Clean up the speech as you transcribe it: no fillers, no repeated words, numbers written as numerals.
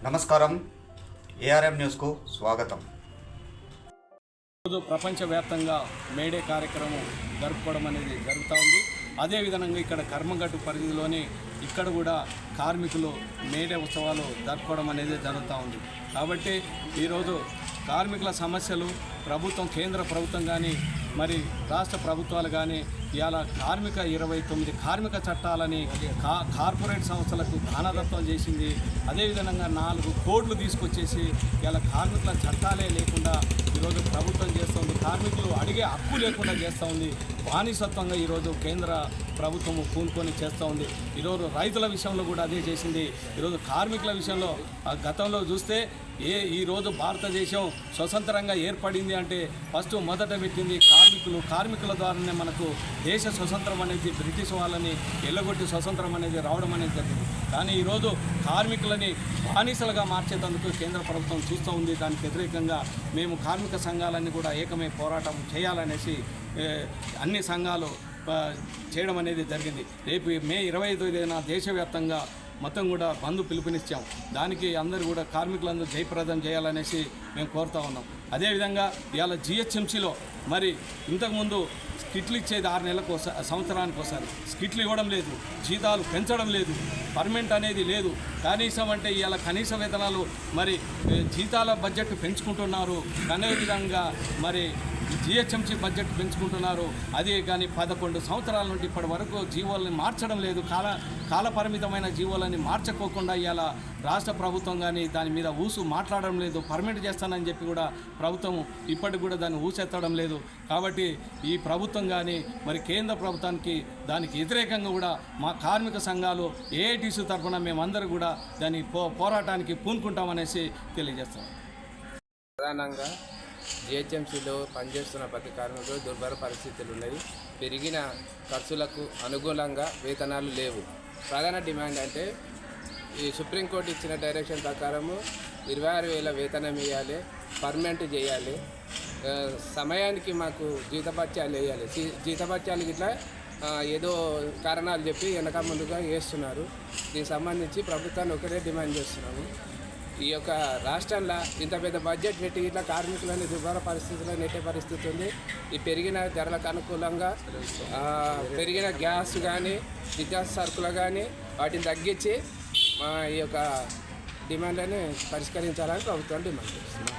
నమస్కారం, ఏఆర్ఎం న్యూస్కు స్వాగతం. ప్రపంచవ్యాప్తంగా మేడే కార్యక్రమం జరుపుకోవడం అనేది జరుగుతూ ఉంది. అదేవిధంగా ఇక్కడ కర్మగట్టు పరిధిలోని ఇక్కడ కూడా కార్మికులు మేడే ఉత్సవాలు జరుపుకోవడం అనేది జరుగుతూ ఉంది. కాబట్టి ఈరోజు కార్మికుల సమస్యలు ప్రభుత్వం, కేంద్ర ప్రభుత్వం కానీ మరి రాష్ట్ర ప్రభుత్వాలు కానీ ఇవాళ 29 కార్మిక చట్టాలని కార్పొరేట్ సంస్థలకు దానదత్తం చేసింది. అదేవిధంగా 4 కోడ్లు తీసుకొచ్చేసి ఇవాళ కార్మికుల చట్టాలే లేకుండా ఈరోజు ప్రభుత్వం చేస్తుంది. కార్మికులు అడిగే హక్కు లేకుండా చేస్తూ ఉంది. బానిసత్వంగా ఈరోజు కేంద్ర ప్రభుత్వము పూనుకొని చేస్తూ ఉంది. ఈరోజు రైతుల విషయంలో కూడా అదే చేసింది. ఈరోజు కార్మికుల విషయంలో గతంలో చూస్తే ఈరోజు భారతదేశం స్వతంత్రంగా ఏర్పడింది అంటే ఫస్ట్ మొదట పెట్టింది కార్మికుల ద్వారానే మనకు దేశ స్వతంత్రం అనేది బ్రిటిష్ వాళ్ళని ఎల్లగొట్టి స్వతంత్రం అనేది రావడం అనేది జరిగింది. కానీ ఈరోజు కార్మికులని బానిసలుగా మార్చేందుకు కేంద్ర ప్రభుత్వం చూస్తూ ఉంది. దానికి వ్యతిరేకంగా మేము కార్మిక సంఘాలన్నీ కూడా ఏకమై పోరాటం చేయాలనేసి అన్ని సంఘాలు చేయడం అనేది జరిగింది. రేపు మే 25న దేశవ్యాప్తంగా మొత్తం కూడా బంద్ పిలుపునిచ్చాం. దానికి అందరూ కూడా కార్మికులందరూ జయప్రదం చేయాలనేసి మేము కోరుతూ ఉన్నాం. అదేవిధంగా ఇవాళ జిహెచ్ఎంసీలో మరి ఇంతకుముందు స్కిట్లు ఇచ్చేది 6 నెలలకు సంవత్సరానికి ఒకసారి స్కిట్లు ఇవ్వడం లేదు, జీతాలు పెంచడం లేదు, పర్మనెంట్ అనేది లేదు. కనీసం అంటే ఇవాళ కనీస వేతనాలు మరి జీతాల బడ్జెట్ పెంచుకుంటున్నారు. అదేవిధంగా మరి జిహెచ్ఎంసీ బడ్జెట్ పెంచుకుంటున్నారు. అదే కానీ 11 సంవత్సరాల నుండి ఇప్పటి వరకు జీవోలని మార్చడం లేదు. కాలపరిమితమైన జీవోలని మార్చుకోకుండా ఇవాళ రాష్ట్ర ప్రభుత్వం కానీ దాని మీద మాట్లాడడం లేదు. పర్మనెంట్ చేస్తానని చెప్పి కూడా ప్రభుత్వం ఇప్పటికి కూడా దాన్ని ఊసెత్తడం లేదు. కాబట్టి ఈ ప్రభుత్వం కానీ మరి కేంద్ర ప్రభుత్వానికి దానికి వ్యతిరేకంగా కూడా మా కార్మిక సంఘాలు ఏఐటీసీ తరఫున మేమందరూ కూడా దాని పోరాటానికి పూనుకుంటామనేసి తెలియజేస్తాం. ప్రధానంగా జిహెచ్ఎంసీలో పనిచేస్తున్న ప్రతి కార్మికులు దుర్భర పరిస్థితులు ఉన్నాయి. పెరిగిన ఖర్చులకు అనుగుణంగా వేతనాలు లేవు. ప్రధాన డిమాండ్ అంటే ఈ సుప్రీంకోర్టు ఇచ్చిన డైరెక్షన్ ప్రకారము 26,000 వేతనం ఇవ్వాలి, పర్మనెంట్ చేయాలి, సమయానికి మాకు జీతభత్యాలు వేయాలి. జీతభత్యాలు ఇట్లా ఏదో కారణాలు చెప్పి వెనక ముందుగా వేస్తున్నారు. దీనికి సంబంధించి ప్రభుత్వాన్ని ఒకటే డిమాండ్ చేస్తున్నాము. ఈ యొక్క రాష్ట్రంలో ఇంత పెద్ద బడ్జెట్ పెట్టి ఇట్లా కార్మికులని దుర్భర పరిస్థితుల్లో నెట్టే పరిస్థితి ఉంది. ఈ పెరిగిన ధరలకు అనుకూలంగా పెరిగిన గ్యాస్ కానీ నిత్యావసర సరుకులు కానీ వాటిని తగ్గించి మా ఈ యొక్క డిమాండ్లని పరిష్కరించాలని ప్రభుత్వం డిమాండ్ చేస్తుంది.